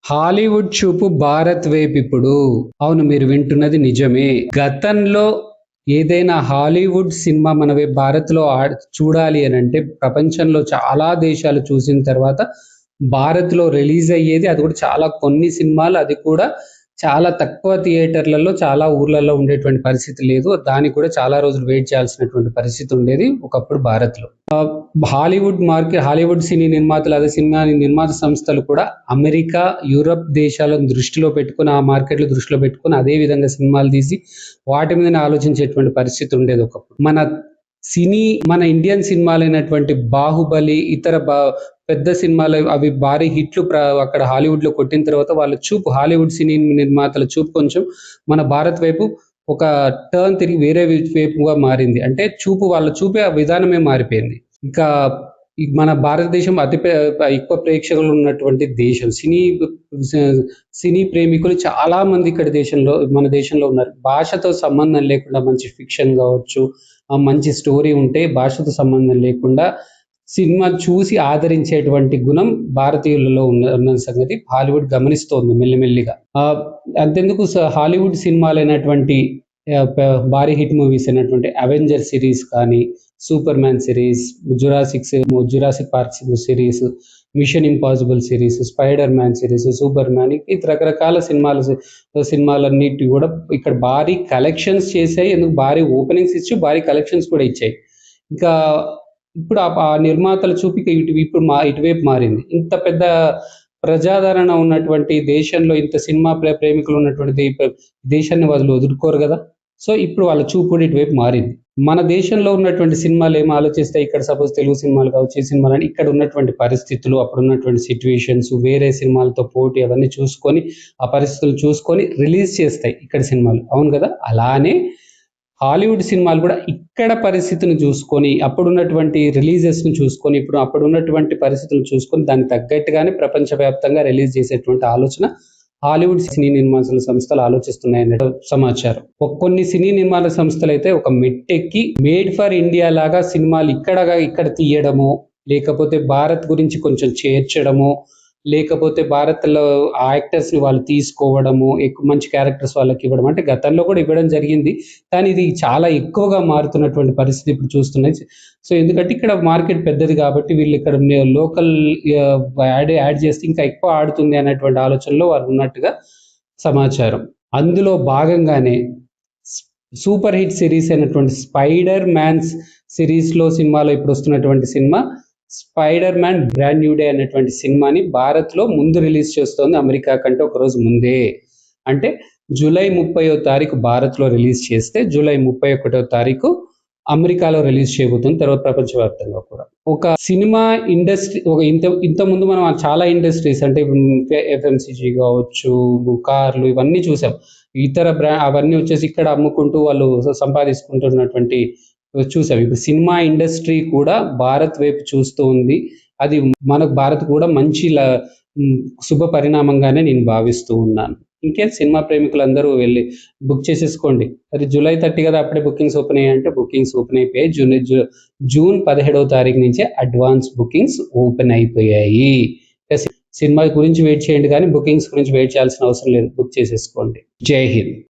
Hollywood చూపు భారత్ వైపిప్పుడు. అవును, మీరు వింటున్నది నిజమే. గతంలో ఏదైనా హాలీవుడ్ సినిమా మన భారత్‌లో చూడాలి అనంటే ప్రపంచంలో చాలా దేశాలు చూసిన తర్వాత భారత్‌లో రిలీజ్ అయ్యేది. అది కూడా చాలా కొన్ని సినిమాలు, అది కూడా చాలా తక్కువ థియేటర్‌లలో, చాలా ఊర్లలో ఉండేటువంటి పరిస్థితి లేదు. దానికి కూడా చాలా రోజులు వెయిట్ చేయాల్సినటువంటి పరిస్థితి ఉండేది ఒకప్పుడు భారత్‌లో. హాలీవుడ్ సినీ నిర్మాతలు, అదే సినిమా నిర్మాత సంస్థలు కూడా అమెరికా, యూరప్ దేశాలను దృష్టిలో పెట్టుకొని, ఆ మార్కెట్‌లు దృష్టిలో పెట్టుకొని అదే విధంగా సినిమాలు తీసి వాటి మీదనే ఆలోచించేటువంటి పరిస్థితి ఉండేది ఒకప్పుడు. మన ఇండియన్ సినిమాలైనటువంటి 'బాహుబలి', ఇతర పెద్ద సినిమాలు అవి భారీ హిట్లు అక్కడ హాలీవుడ్‌లో కొట్టిన తర్వాత వాళ్ళ చూపు, హాలీవుడ్ సినీ నిర్మాతల చూపు కొంచెం మన భారత్ వైపు ఒక టర్న్ తిరిగి వేరే వైపుగా మారింది. అంటే వాళ్ళ చూపే విధానమే మారిపోయింది. ఇంకా మన భారతదేశం ఎక్కువ ప్రేక్షకులు ఉన్నటువంటి దేశం. సినీ ప్రేమికులు చాలా మంది మన దేశంలో ఉన్నారు. భాషతో సంబంధం లేకుండా మంచి ఫిక్షన్ కావచ్చు, మంచి స్టోరీ ఉంటే భాషతో సంబంధం లేకుండా సినిమా చూసి ఆదరించేటువంటి గుణం భారతీయులలో ఉన్న సంగతి హాలీవుడ్ గమనిస్తోంది మెల్లిమెల్లిగా. అంతెందుకు హాలీవుడ్ సినిమాలైనటువంటి భారీ హిట్ మూవీస్ అయినటువంటి అవెంజర్ సిరీస్ కానీ, Superman series, Jurassic Park series, Mission Impossible series, Spiderman series, Superman, ఇతర రకరకాల సినిమాలన్నిటి కూడా ఇక్కడ భారీ కలెక్షన్స్ చేశాయి. ఎందుకు భారీ ఓపెనింగ్స్ ఇచ్చి భారీ కలెక్షన్స్ కూడా ఇచ్చాయి. ఇంకా ఇప్పుడు ఆ నిర్మాతల చూపిక ఇటువైపు మారింది. ఇంత పెద్ద ప్రజాదరణ ఉన్నటువంటి దేశంలో, ఇంత సినిమా ప్రేమికులు ఉన్నటువంటి దేశాన్ని వాళ్ళు వదులుకోరు కదా. సో ఇప్పుడు వాళ్ళ చూపు కూడా ఇటువైపు మారింది. మన దేశంలో ఉన్నటువంటి సినిమాలు ఏం ఆలోచిస్తే, ఇక్కడ సపోజ్ తెలుగు సినిమాలు కావచ్చు, ఈ సినిమాలని ఇక్కడ ఉన్నటువంటి పరిస్థితులు, అప్పుడు ఉన్నటువంటి సిచ్యువేషన్స్, వేరే సినిమాలతో పోటీ అవన్నీ చూసుకొని, ఆ పరిస్థితులు చూసుకొని రిలీజ్ చేస్తాయి ఇక్కడ సినిమాలు. అవును కదా. అలానే హాలీవుడ్ సినిమాలు కూడా ఇక్కడ పరిస్థితిని చూసుకొని, అప్పుడున్నటువంటి రిలీజెస్‌ని చూసుకొని, అప్పుడున్నటువంటి పరిస్థితులను చూసుకొని దానికి తగ్గట్టుగానే ప్రపంచవ్యాప్తంగా రిలీజ్ చేసేటువంటి ఆలోచన హాలీవుడ్ సినీ నిర్మాణ సంస్థలు ఆలోచిస్తున్నాయన్నట్టు సమాచారం. కొన్ని సినీ నిర్మాణ సంస్థలైతే ఒక మెట్టెక్కి మేడ్ ఫర్ ఇండియా లాగా సినిమాలు ఇక్కడ తీయడము, లేకపోతే భారత్ గురించి కొంచెం చేర్చడము, లేకపోతే భారత్‌లో ఆ యాక్టర్స్‌ని వాళ్ళు తీసుకోవడము, మంచి క్యారెక్టర్స్ వాళ్ళకి ఇవ్వడం, అంటే గతంలో కూడా ఇవ్వడం జరిగింది. కానీ ఇది చాలా ఎక్కువగా మారుతున్నటువంటి పరిస్థితి ఇప్పుడు చూస్తున్నాయి. సో ఎందుకంటే ఇక్కడ మార్కెట్ పెద్దది కాబట్టి వీళ్ళు ఇక్కడ లోకల్ యాడ్ చేస్తే ఇంకా ఎక్కువ ఆడుతుంది అనేటువంటి ఆలోచనలో వారు ఉన్నట్టుగా సమాచారం. అందులో భాగంగానే సూపర్ హిట్ సిరీస్ అయినటువంటి స్పైడర్ మ్యాన్స్ సినిమాలో ఇప్పుడు వస్తున్నటువంటి cinema spider man brand new day అనేటువంటి సినిమాని భారత్‌లో ముందు రిలీజ్ చేస్తోంది, అమెరికా కంటే ఒక రోజు ముందే. అంటే జూలై 30వ తారీఖు భారత్‌లో రిలీజ్ చేస్తే జూలై 31వ తారీఖు అమెరికాలో రిలీజ్ చేయబోతుంది. తర్వాత ప్రపంచవ్యాప్తంగా కూడా. ఒక సినిమా ఇండస్ట్రీ ఇంతకుముందు మనం చాలా ఇండస్ట్రీస్, అంటే ఎఫ్ఎంసీజీ కావచ్చు, కార్లు, ఇవన్నీ చూసాం. ఇతర అవన్నీ వచ్చేసి ఇక్కడ అమ్ముకుంటూ వాళ్ళు సంపాదించుకుంటున్నటువంటి చూసాం. ఇప్పుడు సినిమా ఇండస్ట్రీ కూడా భారత్ వైపు చూస్తూ ఉంది. అది మనకు భారత్ కూడా మంచి శుభ పరిణామంగానే నేను భావిస్తూ ఉన్నాను. ఇంకేం సినిమా ప్రేమికులందరూ వెళ్ళి బుక్ చేసేసుకోండి. అది జూలై 30 కదా, అప్పుడే బుకింగ్స్ ఓపెన్ అయ్యాయంటే బుకింగ్స్ ఓపెన్ అయిపోయాయి. జూన్ 17వ తారీఖు నుంచే అడ్వాన్స్ బుకింగ్స్ ఓపెన్ అయిపోయాయి. సినిమా గురించి వెయిట్ చేయండి, కానీ బుకింగ్స్ గురించి వెయిట్ చేయాల్సిన అవసరం లేదు. బుక్ చేసేసుకోండి. జై హింద్.